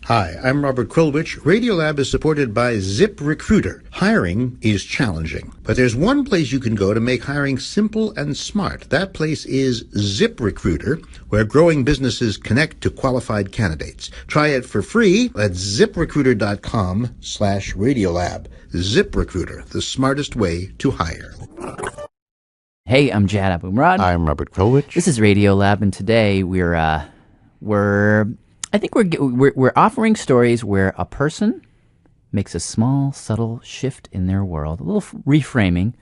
Hi, I'm Robert Krulwich. Radiolab is supported by ZipRecruiter. Hiring is challenging, but there's one place you can go to make hiring simple and smart. That place is ZipRecruiter, where growing businesses connect to qualified candidates. Try it for free at ziprecruiter.com/Radiolab. ZipRecruiter, the smartest way to hire. Hey, I'm Jad Abumrad. I'm Robert Krulwich. This is Radiolab, and today we're offering stories where a person makes a small, subtle shift in their world, a little reframing,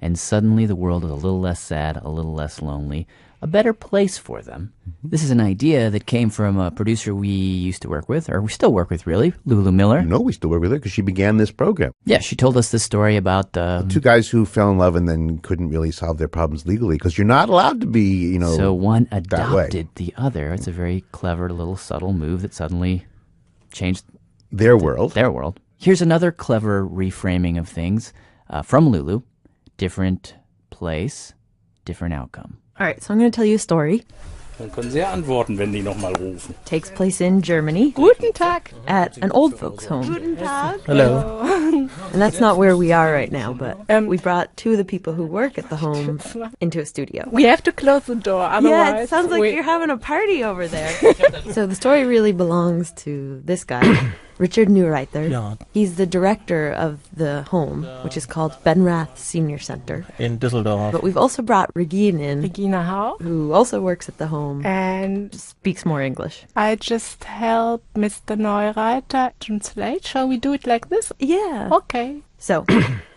and suddenly the world is a little less sad, a little less lonely, a better place for them. This is an idea that came from a producer we used to work with, or we still work with, really, Lulu Miller. No, we still work with her because she began this program. Yeah, she told us this story about two guys who fell in love and then couldn't really solve their problems legally because you're not allowed to be, So one adopted the other. It's a very clever, little, subtle move that suddenly changed their world. Here's another clever reframing of things from Lulu. Different place, different outcome. All right, so I'm going to tell you a story. Dann können Sie ja antworten, wenn die nochmal rufen. Takes place in Germany. Guten Tag. At an old folks' home. Guten Tag. Hello. And that's not where we are right now, but we brought two of the people who work at the home into a studio. We have to close the door, otherwise... Yeah, it sounds like you're having a party over there. So the story really belongs to this guy, Richard Neureither. Ja. He's the director of the home, which is called Benrath Senior Center. In Düsseldorf. But we've also brought Regine in, Regina Hau. who also works at the home, And speaks more English. I just help Mr. Neureiter translate. Shall we do it like this? Yeah. Okay. So,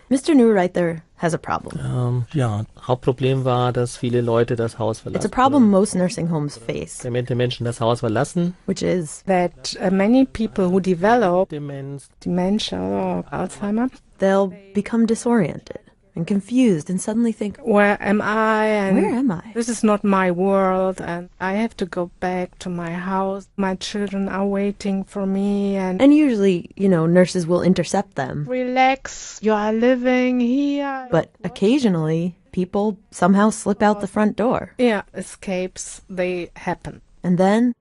Mr. Neureither has a problem. Ja, Hauptproblem war, dass viele Leute das Haus verlassen. It's a problem most nursing homes face, Demente Menschen das Haus verlassen. which is That many people who develop Demenz. dementia or Alzheimer, they'll become disoriented and confused and suddenly think, where am I? And where am I? this is not my world, and I have to go back to my house. My children are waiting for me, and And usually, nurses will intercept them. relax, you are living here. But occasionally, people somehow slip out the front door. Yeah, escapes, they happen. And then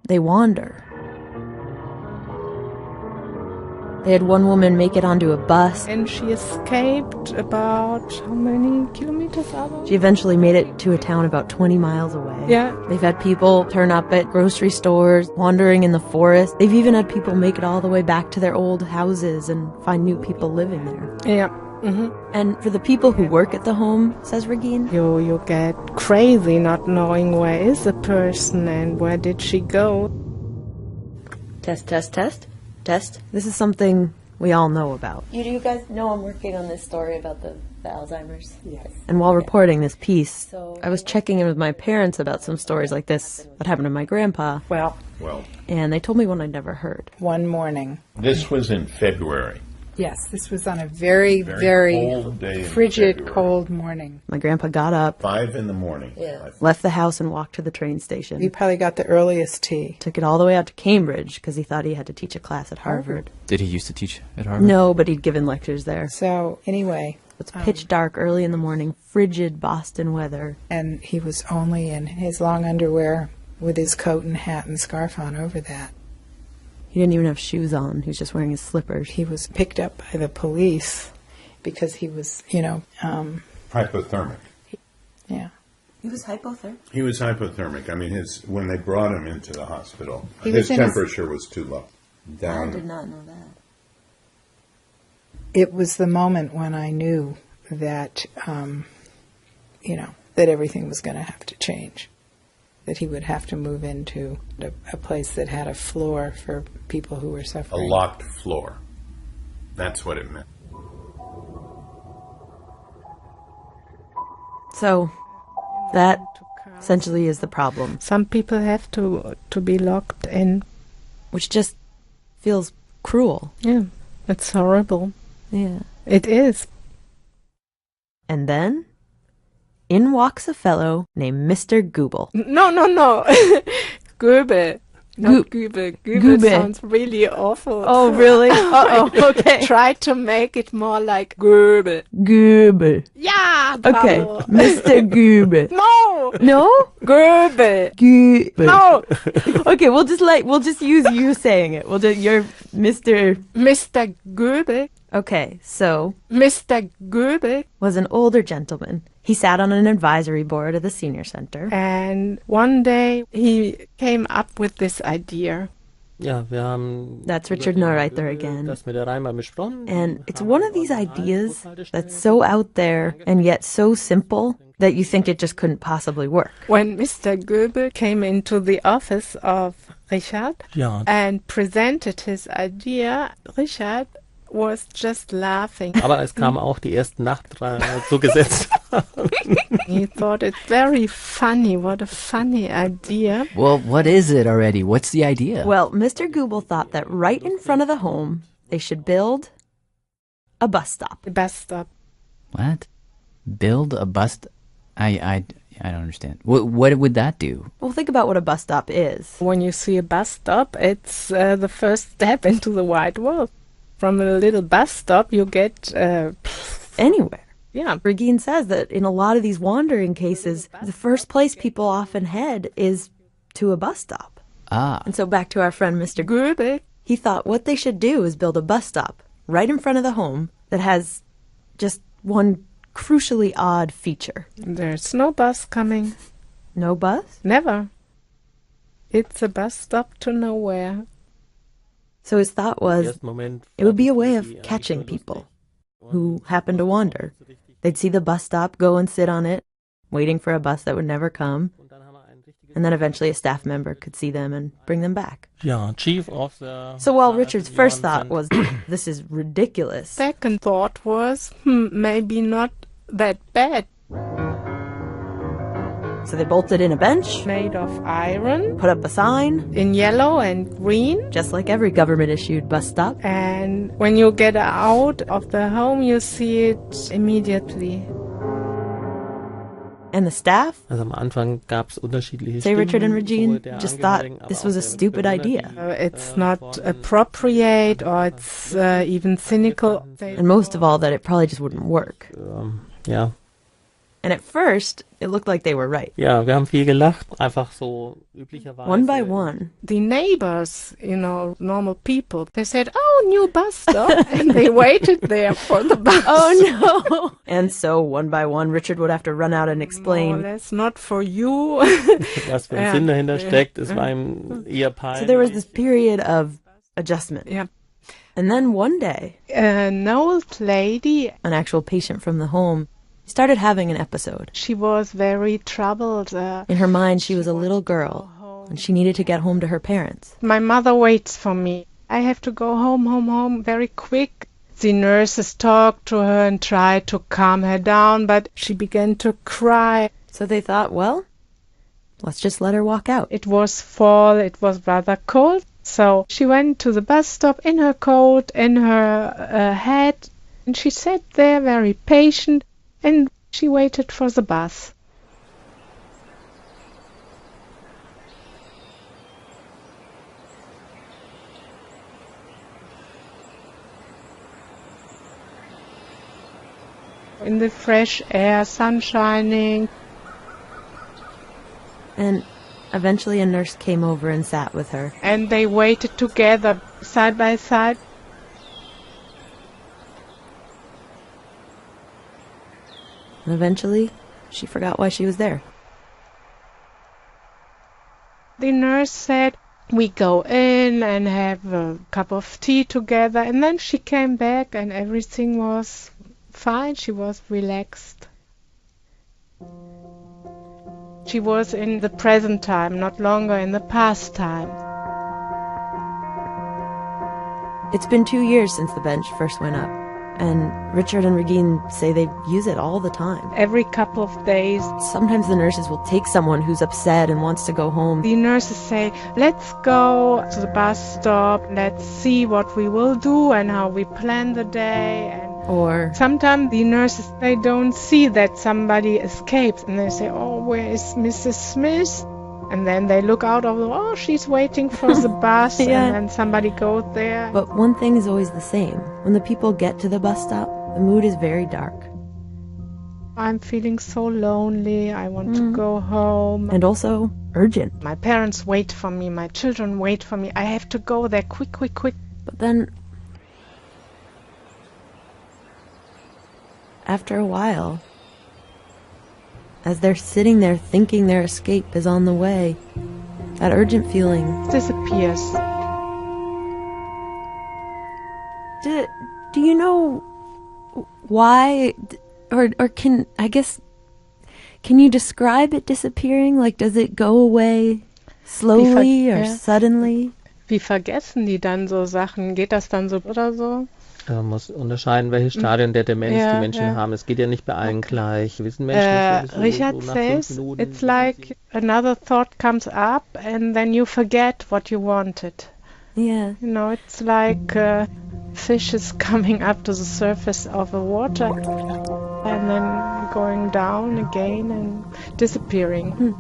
they wander. They had one woman make it onto a bus. And she escaped about how many kilometers are there? She eventually made it to a town about 20 miles away. Yeah. They've had people turn up at grocery stores, wandering in the forest. They've even had people make it all the way back to their old houses and find new people living there. Yeah. And for the people who work at the home, says Regine, You get crazy not knowing where is the person and where did she go. test. This is something we all know about. You guys know I'm working on this story about the Alzheimer's? Yes. And while reporting this piece, I was checking in with my parents about some stories like this that happened to my grandpa, Well, and they told me one I'd never heard. one morning. This was in February. Yes, this was on a very, very cold day in frigid, February. cold morning. My grandpa got up, 5 in the morning. left the house, and walked to the train station. He probably got the earliest tea. Took it all the way out to Cambridge because he thought he had to teach a class at Harvard. Did he used to teach at Harvard? No, but he'd given lectures there. So anyway, It's pitch dark early in the morning, frigid Boston weather. and he was only in his long underwear with his coat and hat and scarf on over that. He didn't even have shoes on. He was just wearing his slippers. He was picked up by the police because he was, Hypothermic. yeah. He was hypothermic. He was hypothermic. I mean, when they brought him into the hospital, He his was in his- temperature was too low. I did not know that. It was the moment when I knew that, that everything was going to have to change. That he would have to move into a place that had a floor for people who were A suffering. locked floor. That's what it meant. So, that essentially is the problem, Some people have to be locked in. which just feels cruel. Yeah, it's horrible. Yeah. It is. And then, in walks a fellow named Mr. Goebel. No. Goebel. Not Gübel. Gübel Gübel. sounds really awful. Oh, really? Uh-oh, okay. Try to make it more like Gübel. Gübel. Yeah, Okay, bravo. Mr. Gübel. No, No? Gübel. Gübel. No, Okay, we'll just use you saying it. You're Mr. Mr. Gübel. Okay, so Mr. Gübel. was an older gentleman. He sat on an advisory board at the senior center. And one day he came up with this idea. Ja, wir haben That's Richard Neureither again. das mit der Rheinbahn besprochen. And it's one of these ideas that's so out there and yet so simple that you think it just couldn't possibly work. When Mr. Goebel came into the office of Richard Ja, and presented his idea, Richard was just laughing. aber es kam auch die ersten Nachtreihen zugesetzt. He thought it very funny. What a funny idea. Well, what is it already? What's the idea? Well, Mr. Goebel thought that right in front of the home, they should build a bus stop. The bus stop. What? Build a bus? I don't understand. What would that do? Well, think about what a bus stop is. When you see a bus stop, it's the first step into the wide world. From a little bus stop, you get Anywhere. yeah. Regine says that in a lot of these wandering cases, the first place people often head is to a bus stop. Ah, And so back to our friend Mr. Goebel. He thought what they should do is build a bus stop right in front of the home that has just one crucially odd feature. There's no bus coming. No bus? Never. It's a bus stop to nowhere. So his thought was Ersten Moment it would be a way of catching people who happen to wander. They'd see the bus stop, go and sit on it, waiting for a bus that would never come, and then eventually a staff member could see them and bring them back. Ja, Chief of the... So while Richard's first thought was, this is ridiculous, Second thought was, maybe not that bad. so they bolted in a bench, Made of iron, put up a sign, in yellow and green. just like every government-issued bus stop. And when you get out of the home, you see it immediately. And the staff, Also am Anfang gab es unterschiedliche say Richard and Stimmen, Regine, sowohl der just thought Angehörigen, this aber was a auch der stupid Bewohner, idea. die, It's not appropriate or it's even cynical. And most of all, that it probably just wouldn't work. Ja. And at first, it looked like they were right. Ja, wir haben viel gelacht, einfach so üblicherweise. One by one, The neighbors, normal people, they said, oh, new bus stop. And they waited there for the bus. oh no! And so, one by one, Richard would have to run out and No, explain. that's not for you. Was für ein Ja. Sinn dahinter steckt, es war ihm eher peinlich. So there was this period of adjustment. Yeah. And then one day, An old lady, an actual patient from the home started having an episode. she was very troubled. In her mind, she was a little girl, and she needed to get home to her parents. My mother waits for me. I have to go home very quick. The nurses talked to her and tried to calm her down, but she began to cry. So they thought, well, let's just let her walk out. It was fall, it was rather cold, so she went to the bus stop in her coat, in her hat, and she sat there very patient, and she waited for the bus. In the fresh air, sun shining. And eventually a nurse came over and sat with her. And they waited together, side by side. And eventually, she forgot why she was there. The nurse said, we go in and have a cup of tea together. And then she came back and everything was fine. She was relaxed. She was in the present time, not longer in the past time. It's been 2 years since the bench first went up, and Richard and Regine say they use it all the time. Every couple of days, Sometimes the nurses will take someone who's upset and wants to go home. the nurses say, let's go to the bus stop, let's see what we will do and how we plan the day. And Or, sometimes the nurses, they don't see that somebody escapes and they say, oh, where is Mrs. Smith? And then they look out of she's waiting for the bus, Yeah. and then somebody goes there. But one thing is always the same. When the people get to the bus stop, the mood is very dark. I'm feeling so lonely, I want to go home. And also urgent. My parents wait for me, my children wait for me, I have to go there quick, quick, quick. But then, after a while, as they're sitting there thinking their escape is on the way, that urgent feeling Disappears. Do you know why, or can you describe it disappearing? Like, does it go away slowly or suddenly? Wie vergessen die dann so Sachen? Geht das dann so oder so? Man muss unterscheiden, welche Stadien der Demenz die Menschen haben. Es geht ja nicht bei allen gleich. Wissen Menschen sowieso Richard so nach says 5 Minuten it's like another thought comes up and then you forget what you wanted. Yeah. You know, it's like fish is coming up to the surface of the water and then going down again and disappearing.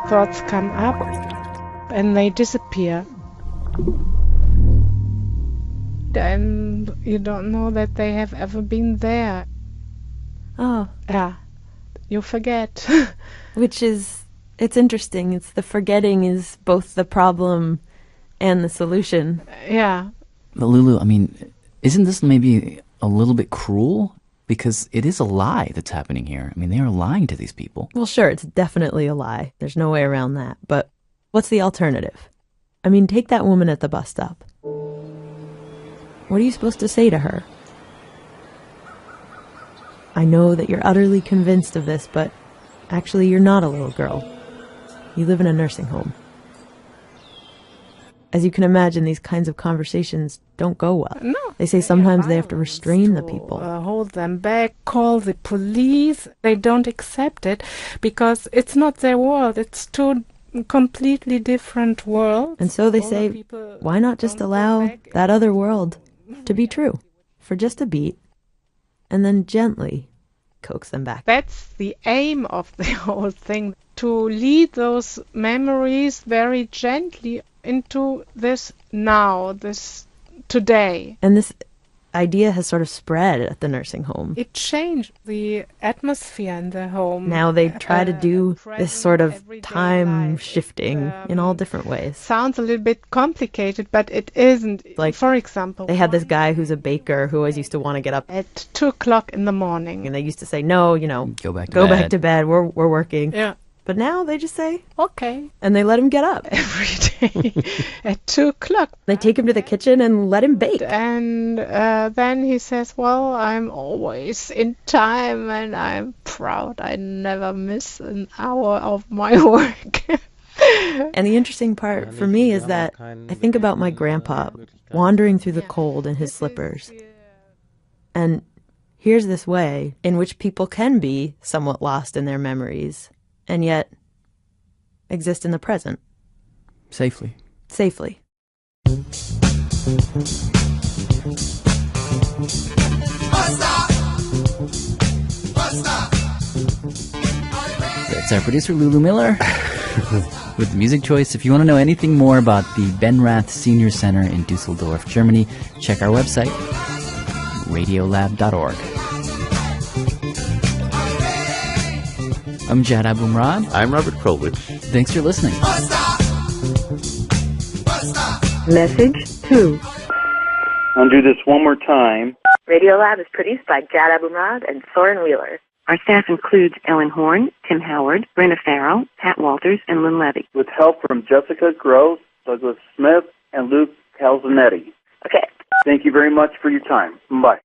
Thoughts come up and they disappear. And you don't know that they have ever been there. Oh. Yeah. You forget. It's interesting. It's the forgetting is both the problem and the solution. Yeah. But Lulu, I mean, isn't this maybe a little bit cruel? Because it is a lie that's happening here. I mean, they are lying to these people. Well, sure, it's definitely a lie. There's no way around that. But what's the alternative? I mean, take that woman at the bus stop. What are you supposed to say to her? I know that you're utterly convinced of this, but actually you're not a little girl. You live in a nursing home. As you can imagine, these kinds of conversations don't go well. No. They say sometimes they have to restrain the people. Hold them back, call the police. They don't accept it because it's not their world. It's two completely different worlds. And so they say, why not just allow that other world to be true for just a beat and then gently coax them back? That's the aim of the whole thing, to lead those memories very gently into this now, this today. And this idea has sort of spread at the nursing home. It changed the atmosphere in the home. Now they try to do this sort of time shifting in all different ways. Sounds a little bit complicated, but it isn't. Like, for example, they had this guy who's a baker who always used to want to get up at 2 o'clock in the morning. And they used to say, no, go back to bed. We're working. Yeah. But now they just say, okay. And they let him get up. Every day at 2 o'clock. They take him to the kitchen and let him bake. And then he says, well, I'm always in time and I'm proud. I never miss an hour of my work. And the interesting part for me is that I think about my grandpa wandering through the cold in his slippers. And here's this way in which people can be somewhat lost in their memories and yet exist in the present. Safely. That's our producer, Lulu Miller, with the music choice. If you want to know anything more about the Benrath Senior Center in Dusseldorf, Germany, check our website, radiolab.org. I'm Jad Abumrad. I'm Robert Krulwich. Thanks for listening. Message 2. I'll do this one more time. Radiolab is produced by Jad Abumrad and Soren Wheeler. Our staff includes Ellen Horn, Tim Howard, Brenda Farrell, Pat Walters, and Lynn Levy. With help from Jessica Gross, Douglas Smith, and Luke Calzanetti. Okay. Thank you very much for your time. Bye.